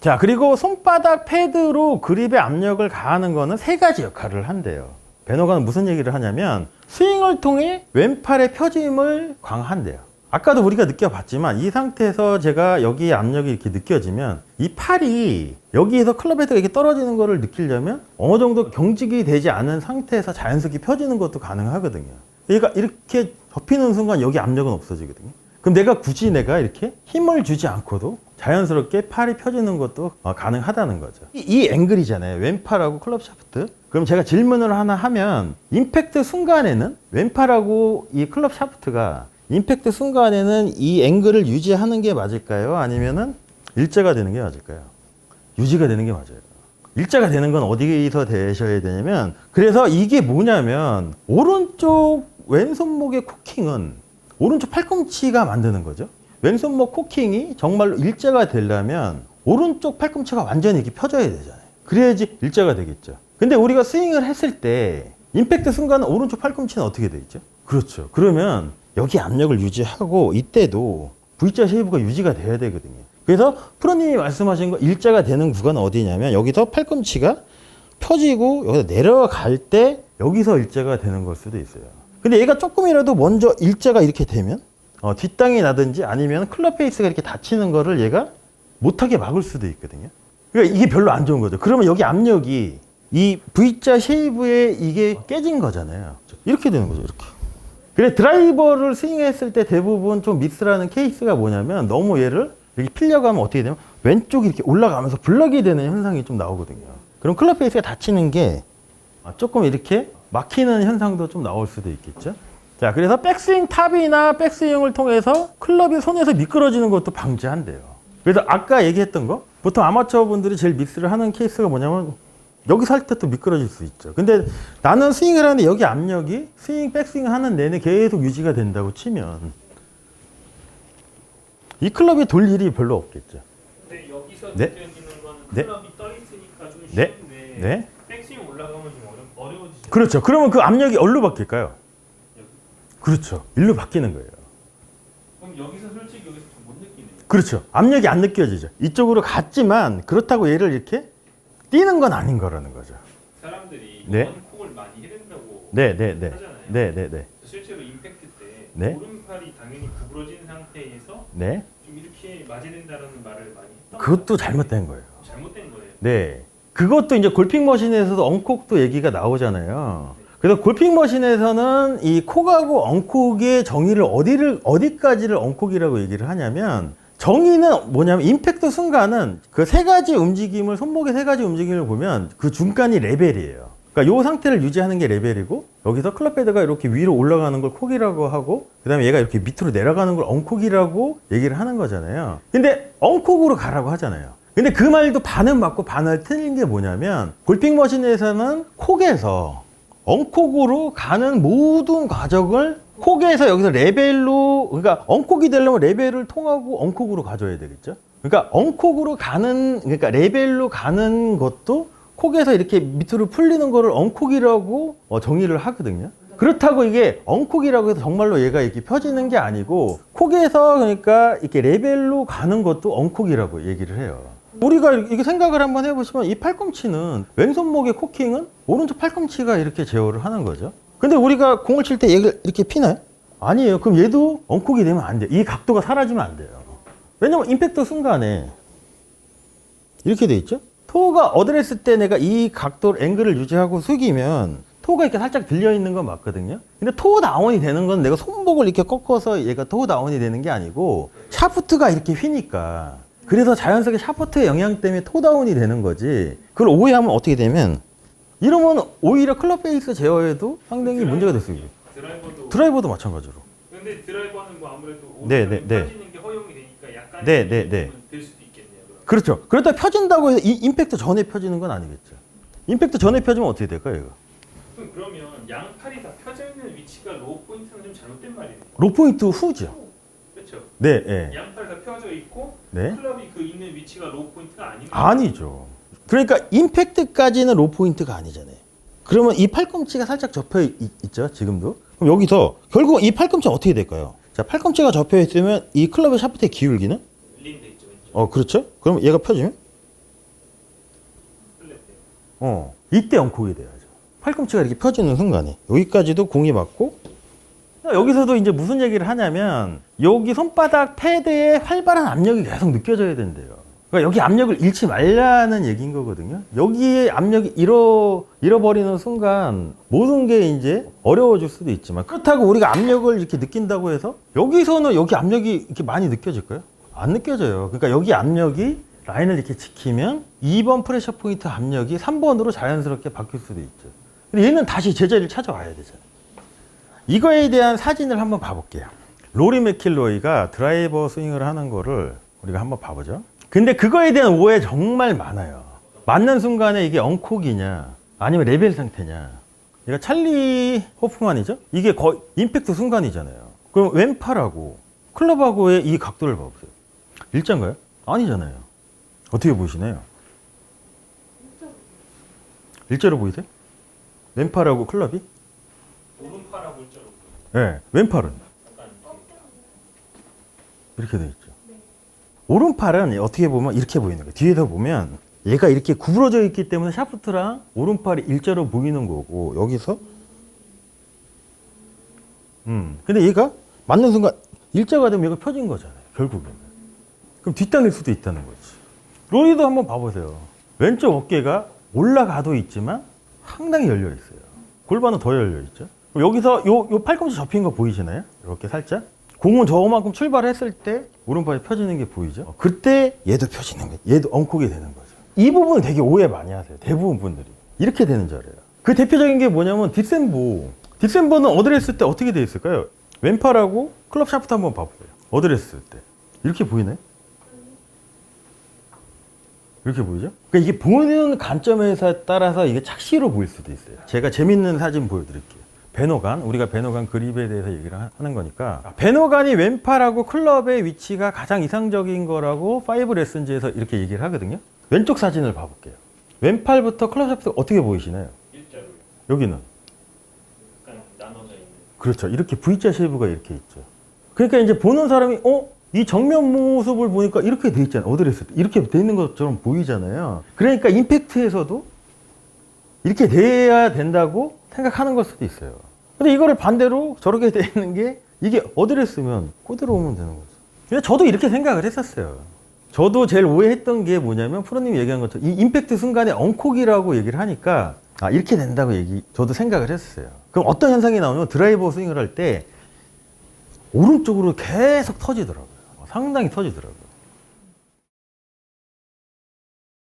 자, 그리고 손바닥 패드로 그립의 압력을 가하는 거는 세 가지 역할을 한대요. 베너가는 무슨 얘기를 하냐면 스윙을 통해 왼팔의 펴짐을 강화한대요. 아까도 우리가 느껴봤지만 이 상태에서 제가 여기에 압력이 이렇게 느껴지면 이 팔이 여기에서 클럽 헤드가 이렇게 떨어지는 거를 느끼려면 어느 정도 경직이 되지 않은 상태에서 자연스럽게 펴지는 것도 가능하거든요. 얘가 이렇게 접히는 순간 여기 압력은 없어지거든요. 그럼 내가 굳이 이렇게 힘을 주지 않고도 자연스럽게 팔이 펴지는 것도 가능하다는 거죠. 이 앵글이잖아요. 왼팔하고 클럽 샤프트. 그럼 제가 질문을 하나 하면 임팩트 순간에는 왼팔하고 이 클럽 샤프트가 임팩트 순간에는 이 앵글을 유지하는 게 맞을까요? 아니면은 일자가 되는 게 맞을까요? 유지가 되는 게 맞아요. 일자가 되는 건 어디서 되셔야 되냐면, 그래서 이게 뭐냐면 오른쪽 왼손목의 코킹은 오른쪽 팔꿈치가 만드는 거죠. 왼손목 코킹이 정말로 일자가 되려면 오른쪽 팔꿈치가 완전히 이렇게 펴져야 되잖아요. 그래야지 일자가 되겠죠. 근데 우리가 스윙을 했을 때 임팩트 순간 오른쪽 팔꿈치는 어떻게 돼 있죠? 그렇죠. 그러면 여기 압력을 유지하고 이때도 V자 쉐이프가 유지가 돼야 되거든요. 그래서 프로님이 말씀하신 거 일자가 되는 구간은 어디냐면 여기서 팔꿈치가 펴지고 여기서 내려갈 때 여기서 일자가 되는 걸 수도 있어요. 근데 얘가 조금이라도 먼저 일자가 이렇게 되면 뒷땅이 나든지 아니면 클럽 페이스가 이렇게 닫히는 거를 얘가 못하게 막을 수도 있거든요. 그러니까 이게 별로 안 좋은 거죠. 그러면 여기 압력이 이 V자 쉐이프에 이게 깨진 거잖아요. 이렇게 되는 거죠. 이렇게. 그래 드라이버를 스윙했을 때 대부분 좀 미스라는 케이스가 뭐냐면 너무 얘를 이렇게 필려고 하면 어떻게 되냐면 왼쪽이 이렇게 올라가면서 블럭이 되는 현상이 좀 나오거든요. 그럼 클럽 페이스가 닫히는 게 조금 이렇게 막히는 현상도 좀 나올 수도 있겠죠. 자, 그래서 백스윙 탑이나 백스윙을 통해서 클럽이 손에서 미끄러지는 것도 방지한대요. 그래서 아까 얘기했던 거 보통 아마추어 분들이 제일 미스를 하는 케이스가 뭐냐면 여기서 할 때 또 미끄러질 수 있죠. 근데 나는 스윙을 하는데 여기 압력이 스윙, 백스윙 하는 내내 계속 유지가 된다고 치면 이 클럽이 돌 일이 별로 없겠죠. 근데 여기서 네? 느껴지는 거는 네? 클럽이 떠 있으니까 좀 네? 쉬운데 네? 백스윙 올라가면 좀 어려워지죠. 그렇죠. 그러면 그 압력이 어디로 바뀔까요? 그렇죠. 일로 바뀌는 거예요. 그럼 여기서 솔직히 여기서 좀 못 느끼네요. 그렇죠. 압력이 안 느껴지죠. 이쪽으로 갔지만 그렇다고 얘를 이렇게 뛰는 건 아닌 거라는 거죠. 사람들이 네. 원콕을 많이 해댄다고 네네네. 하잖아요. 네네네. 실제로 임팩트 때 네. 오른팔이 당연히 구부러진 상태에서 네. 좀 이렇게 맞아야 된다는 말을 많이 했던 그것도 잘못된 거예요. 잘못된 거예요. 네. 그것도 이제 골핑 머신에서도 엉콕도 얘기가 나오잖아요. 그래서 골핑 머신에서는 이 콕하고 엉콕의 정의를 어디까지를 엉콕이라고 얘기를 하냐면 정의는 뭐냐면 임팩트 순간은 그 세 가지 움직임을 손목의 세 가지 움직임을 보면 그 중간이 레벨이에요. 그러니까 이 상태를 유지하는 게 레벨이고 여기서 클럽 헤드가 이렇게 위로 올라가는 걸 콕이라고 하고 그다음에 얘가 이렇게 밑으로 내려가는 걸 엉콕이라고 얘기를 하는 거잖아요. 근데 엉콕으로 가라고 하잖아요. 근데 그 말도 반은 맞고 반은 틀린 게 뭐냐면 골핑 머신에서는 콕에서 엉콕으로 가는 모든 과정을 콕에서 여기서 레벨로 그러니까 엉콕이 되려면 레벨을 통하고 엉콕으로 가져야 되겠죠. 그러니까 엉콕으로 가는 그러니까 레벨로 가는 것도 콕에서 이렇게 밑으로 풀리는 거를 엉콕이라고 정의를 하거든요. 그렇다고 이게 엉콕이라고 해서 정말로 얘가 이렇게 펴지는 게 아니고 콕에서 그러니까 이렇게 레벨로 가는 것도 엉콕이라고 얘기를 해요. 우리가 이렇게 생각을 한번 해보시면 이 팔꿈치는 왼손목의 코킹은 오른쪽 팔꿈치가 이렇게 제어를 하는 거죠. 근데 우리가 공을 칠 때 얘를 이렇게 피나요? 아니에요. 그럼 얘도 엉콕이 되면 안 돼요. 이 각도가 사라지면 안 돼요. 왜냐면 임팩트 순간에 이렇게 돼 있죠? 토가 어드레스 때 내가 이 각도 앵글을 유지하고 숙이면 토가 이렇게 살짝 들려 있는 건 맞거든요. 근데 토 다운이 되는 건 내가 손목을 이렇게 꺾어서 얘가 토 다운이 되는 게 아니고 샤프트가 이렇게 휘니까 그래서 자연스럽게 샤프트의 영향 때문에 토 다운이 되는 거지. 그걸 오해하면 어떻게 되면 이러면 오히려 클럽 페이스 제어에도 상당히 문제가 될 수 있어요. 드라이버도 마찬가지로. 근데 드라이버는 뭐 아무래도 네, 오른쪽이 네, 네. 펴지는 게 허용이 되니까 약간 될 수도 있겠네요. 그럼. 그렇죠. 그렇다 펴진다고 해서 이 임팩트 전에 펴지는 건 아니겠죠. 임팩트 전에 펴지면 어떻게 될까요, 이거? 그러면 양팔이 다 펴져 있는 위치가 로우 포인트는 좀 잘못된 말이네요. 로 포인트 후죠. 그렇죠. 네, 예. 양팔 다 펴져 있고 네. 클럽이 그 있는 위치가 로우 포인트가 아니면 아니죠. 그러니까 임팩트까지는 로 포인트가 아니잖아요. 그러면 이 팔꿈치가 살짝 접혀 있죠, 지금도. 그럼 여기서 결국 이 팔꿈치가 어떻게 될까요? 자, 팔꿈치가 접혀 있으면 이 클럽의 샤프트의 기울기는 린데 있죠. 왼쪽. 그렇죠. 그럼 얘가 펴지면 이때 엉콕이 돼야죠. 팔꿈치가 이렇게 펴지는 순간에 여기까지도 공이 맞고, 여기서도 이제 무슨 얘기를 하냐면 여기 손바닥 패드에 활발한 압력이 계속 느껴져야 된대요. 그러니까 여기 압력을 잃지 말라는 얘기인 거거든요. 여기에 압력이 잃어버리는 순간 모든 게 이제 어려워질 수도 있지만, 그렇다고 우리가 압력을 이렇게 느낀다고 해서 여기서는 여기 압력이 이렇게 많이 느껴질까요? 안 느껴져요. 그러니까 여기 압력이 라인을 이렇게 지키면 2번 프레셔 포인트 압력이 3번으로 자연스럽게 바뀔 수도 있죠. 근데 얘는 다시 제자리를 찾아와야 되잖아요. 이거에 대한 사진을 한번 봐볼게요. 로리 맥킬로이가 드라이버 스윙을 하는 거를 우리가 한번 봐보죠. 근데 그거에 대한 오해 정말 많아요. 맞는 순간에 이게 엉콕이냐 아니면 레벨 상태냐. 얘가 찰리 호프만이죠? 이게 거의 임팩트 순간이잖아요. 그럼 왼팔하고 클럽하고의 이 각도를 봐보세요. 일자인가요? 아니잖아요. 어떻게 보이시나요? 일자로 보이세요? 왼팔하고 클럽이? 오른팔하고 일자로 네. 왼팔은 약간 이렇게 돼 있죠. 오른팔은 어떻게 보면 이렇게 보이는 거예요. 뒤에서 보면 얘가 이렇게 구부러져 있기 때문에 샤프트랑 오른팔이 일자로 보이는 거고, 여기서 근데 얘가 맞는 순간 일자가 되면 얘가 펴진 거잖아요. 결국에는. 그럼 뒷당길 수도 있다는 거지. 로리도 한번 봐보세요. 왼쪽 어깨가 올라가도 있지만 상당히 열려 있어요. 골반은 더 열려 있죠. 그럼 여기서 요 팔꿈치 접힌 거 보이시나요? 이렇게 살짝. 공은 저만큼 출발했을 때 오른팔이 펴지는 게 보이죠? 그때 얘도 펴지는 거예요. 얘도 엉콕이 되는 거죠. 이 부분은 되게 오해 많이 하세요. 대부분 분들이. 이렇게 되는 줄 알아요. 그 대표적인 게 뭐냐면 딥센보. 딥센보는 어드레스 때 어떻게 돼 있을까요? 왼팔하고 클럽 샤프트 한번 봐보세요. 어드레스 때. 이렇게 보이나요? 이렇게 보이죠? 그러니까 이게 보는 관점에 따라서 이게 착시로 보일 수도 있어요. 제가 재밌는 사진 보여드릴게요. 베노간, 우리가 베노간 그립에 대해서 얘기를 하는 거니까, 베노간이 왼팔하고 클럽의 위치가 가장 이상적인 거라고 5 레슨즈에서 이렇게 얘기를 하거든요. 왼쪽 사진을 봐볼게요. 왼팔부터 클럽 샤프트가 어떻게 보이시나요? 일자로 여기는 약간 나눠져 있는. 그렇죠. 이렇게 V자 쉐이프가 이렇게 있죠. 그러니까 이제 보는 사람이 이 정면 모습을 보니까 이렇게 돼 있잖아요. 어드레스 이렇게 돼 있는 것처럼 보이잖아요. 그러니까 임팩트에서도 이렇게 돼야 된다고 생각하는 걸 수도 있어요. 근데 이거를 반대로 저렇게 돼 있는 게, 이게 어드레스면 그대로 오면 되는 거죠. 근데 저도 이렇게 생각을 했었어요. 저도 제일 오해했던 게 뭐냐면, 프로님이 얘기한 것처럼 이 임팩트 순간에 엉콕이라고 얘기를 하니까 이렇게 된다고 저도 생각을 했었어요. 그럼 어떤 현상이 나오냐면, 드라이버 스윙을 할 때 오른쪽으로 계속 터지더라고요. 상당히 터지더라고요.